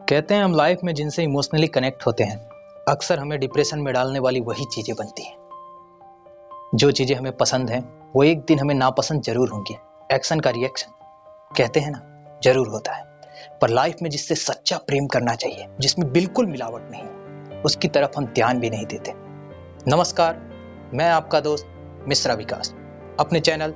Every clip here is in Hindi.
कहते हैं हम लाइफ में जिनसे इमोशनली कनेक्ट होते हैं अक्सर हमें डिप्रेशन में डालने वाली वही चीज़ें बनती हैं। जो चीज़ें हमें पसंद हैं वो एक दिन हमें नापसंद जरूर होंगी। एक्शन का रिएक्शन कहते हैं ना, जरूर होता है। पर लाइफ में जिससे सच्चा प्रेम करना चाहिए, जिसमें बिल्कुल मिलावट नहीं, उसकी तरफ हम ध्यान भी नहीं देते। नमस्कार, मैं आपका दोस्त मिश्रा विकास। अपने चैनल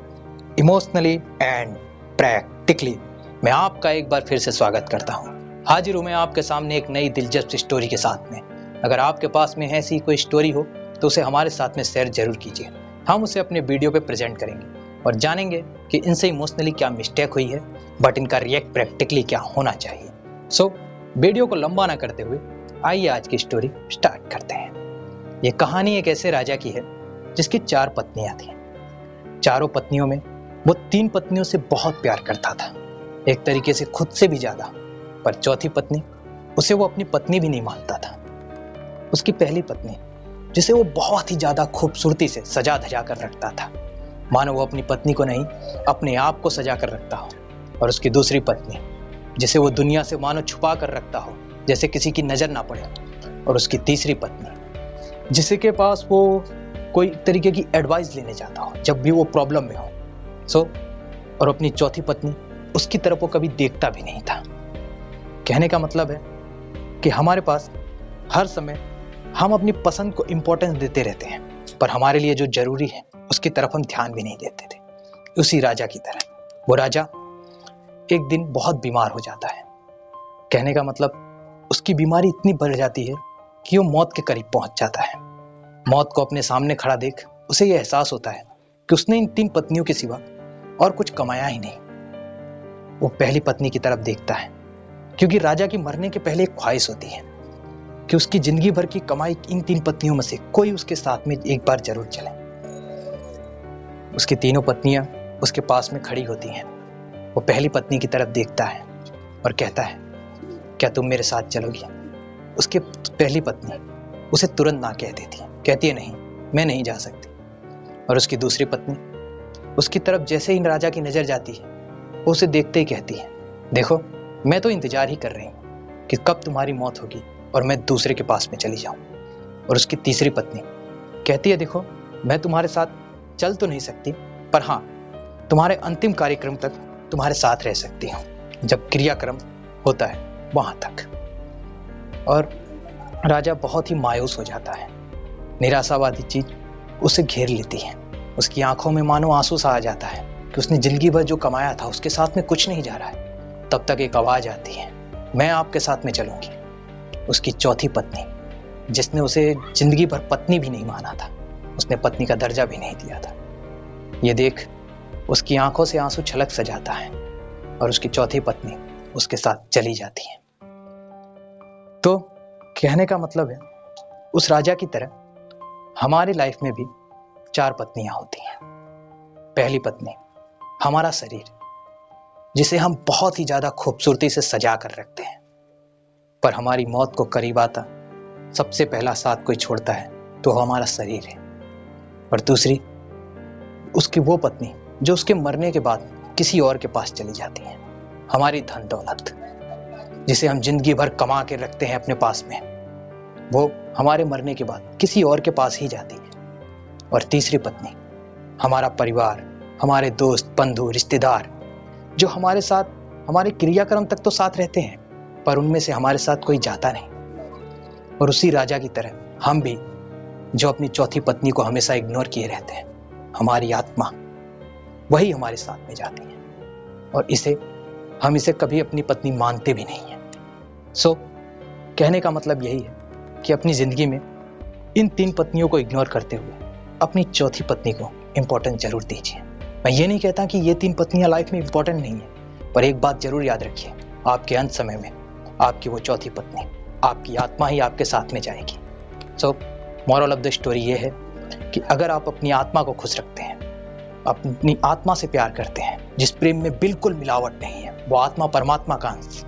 इमोशनली एंड प्रैक्टिकली मैं आपका एक बार फिर से स्वागत करता हूँ। हाजिर हूँ मैं आपके सामने एक नई दिलचस्प स्टोरी के साथ में। अगर आपके पास में ऐसी कोई स्टोरी हो तो उसे हमारे साथ में शेयर जरूर कीजिए। हम उसे अपने वीडियो पे प्रेजेंट करेंगे और जानेंगे कि इनसे इमोशनली क्या मिस्टेक हुई है, बट इनका रिएक्ट प्रैक्टिकली क्या होना चाहिए। सो वीडियो को लंबा ना करते हुए आइए आज की स्टोरी स्टार्ट करते हैं। ये कहानी एक ऐसे राजा की है जिसकी 4 पत्नियां थी। चारों पत्नियों में वो 3 पत्नियों से बहुत प्यार करता था, एक तरीके से खुद से भी ज्यादा। पर चौथी पत्नी, उसे वो अपनी पत्नी भी नहीं मानता था। उसकी पहली पत्नी, जिसे वो बहुत ही ज्यादा खूबसूरती से सजा धजा कर रखता था, मानो वो अपनी पत्नी को नहीं अपने आप को सजा कर रखता हो। और उसकी दूसरी पत्नी, जिसे वो दुनिया से मानो छुपा कर रखता हो, जैसे किसी की नजर ना पड़े। और उसकी तीसरी पत्नी, जिसे के पास वो कोई तरीके की एडवाइस लेने जाता हो जब भी वो प्रॉब्लम में हो। और अपनी चौथी पत्नी, उसकी तरफ वो कभी देखता भी नहीं था। कहने का मतलब है कि हमारे पास हर समय हम अपनी पसंद को इंपॉर्टेंस देते रहते हैं, पर हमारे लिए जो जरूरी है उसकी तरफ हम ध्यान भी नहीं देते थे। उसी राजा की तरह वो राजा एक दिन बहुत बीमार हो जाता है। कहने का मतलब उसकी बीमारी इतनी बढ़ जाती है कि वो मौत के करीब पहुंच जाता है। मौत को अपने सामने खड़ा देख उसे यह एहसास होता है कि उसने इन 3 पत्नियों के सिवा और कुछ कमाया ही नहीं। वो पहली पत्नी की तरफ देखता है, क्योंकि राजा की मरने के पहले एक ख्वाहिश होती है कि उसकी जिंदगी भर की कमाई इन 3 पत्नियों में से कोई उसके साथ में एक बार जरूर चले। उसकी तीनों पत्नियां उसके पास में खड़ी होती हैं। वो पहली पत्नी की तरफ देखता है और कहता है, क्या तुम मेरे साथ चलोगी? उसकी पहली पत्नी उसे तुरंत ना कह देती है, कहती है नहीं, मैं नहीं जा सकती। और उसकी दूसरी पत्नी उसकी तरफ जैसे ही राजा की नजर जाती है, वो उसे देखते ही कहती है, देखो मैं तो इंतजार ही कर रही हूँ कि कब तुम्हारी मौत होगी और मैं दूसरे के पास में चली जाऊं। और उसकी तीसरी पत्नी कहती है, देखो मैं तुम्हारे साथ चल तो नहीं सकती, पर हाँ तुम्हारे अंतिम कार्यक्रम तक तुम्हारे साथ रह सकती हूँ, जब क्रियाक्रम होता है वहां तक। और राजा बहुत ही मायूस हो जाता है। निराशावादी चीज उसे घेर लेती है। उसकी आंखों में मानो आंसू सा आ जाता है कि उसने जिंदगी भर जो कमाया था उसके साथ में कुछ नहीं जा रहा है। तब तक एक आवाज आती है, मैं आपके साथ में चलूंगी। उसकी चौथी पत्नी, जिसने उसे जिंदगी भर पत्नी भी नहीं माना था, उसने पत्नी का दर्जा भी नहीं दिया था, ये देख उसकी आंखों से आंसू छलक सा जाता है और उसकी चौथी पत्नी उसके साथ चली जाती है। तो कहने का मतलब है, उस राजा की तरह हमारी लाइफ में भी 4 पत्नियां होती हैं। पहली पत्नी हमारा शरीर, जिसे हम बहुत ही ज्यादा खूबसूरती से सजा कर रखते हैं, पर हमारी मौत को करीब आता सबसे पहला साथ कोई छोड़ता है तो हमारा शरीर है। और दूसरी उसकी वो पत्नी जो उसके मरने के बाद किसी और के पास चली जाती है, हमारी धन दौलत, जिसे हम जिंदगी भर कमा के रखते हैं अपने पास में, वो हमारे मरने के बाद किसी और के पास ही जाती है। और तीसरी पत्नी हमारा परिवार, हमारे दोस्त, बंधु, रिश्तेदार, जो हमारे साथ हमारे क्रियाक्रम तक तो साथ रहते हैं, पर उनमें से हमारे साथ कोई जाता नहीं। और उसी राजा की तरह हम भी, जो अपनी चौथी पत्नी को हमेशा इग्नोर किए रहते हैं, हमारी आत्मा वही हमारे साथ में जाती है और हम इसे कभी अपनी पत्नी मानते भी नहीं है। कहने का मतलब यही है कि अपनी जिंदगी में इन 3 पत्नियों को इग्नोर करते हुए अपनी चौथी पत्नी को इंपॉर्टेंस जरूर दीजिए। मैं ये नहीं कहता कि ये 3 पत्नियां लाइफ में इंपॉर्टेंट नहीं है, पर एक बात जरूर याद रखिए, आपके अंत समय में आपकी वो चौथी पत्नी, आपकी आत्मा ही आपके साथ में जाएगी। मोरल ऑफ द स्टोरी ये है कि अगर आप अपनी आत्मा को खुश रखते हैं, अपनी आत्मा से प्यार करते हैं, जिस प्रेम में बिल्कुल मिलावट नहीं है, वो आत्मा परमात्मा का अंश,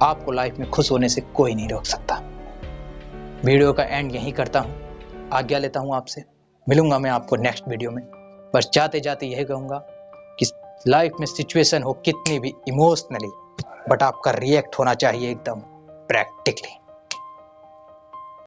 आपको लाइफ में खुश होने से कोई नहीं रोक सकता। वीडियो का एंड यहीं करता हूं, आज्ञा लेता हूं आपसे। मिलूंगा मैं आपको नेक्स्ट वीडियो में। बस जाते जाते यही कहूंगा कि लाइफ में सिचुएशन हो कितनी भी इमोशनली बट आपका रिएक्ट होना चाहिए एकदम प्रैक्टिकली।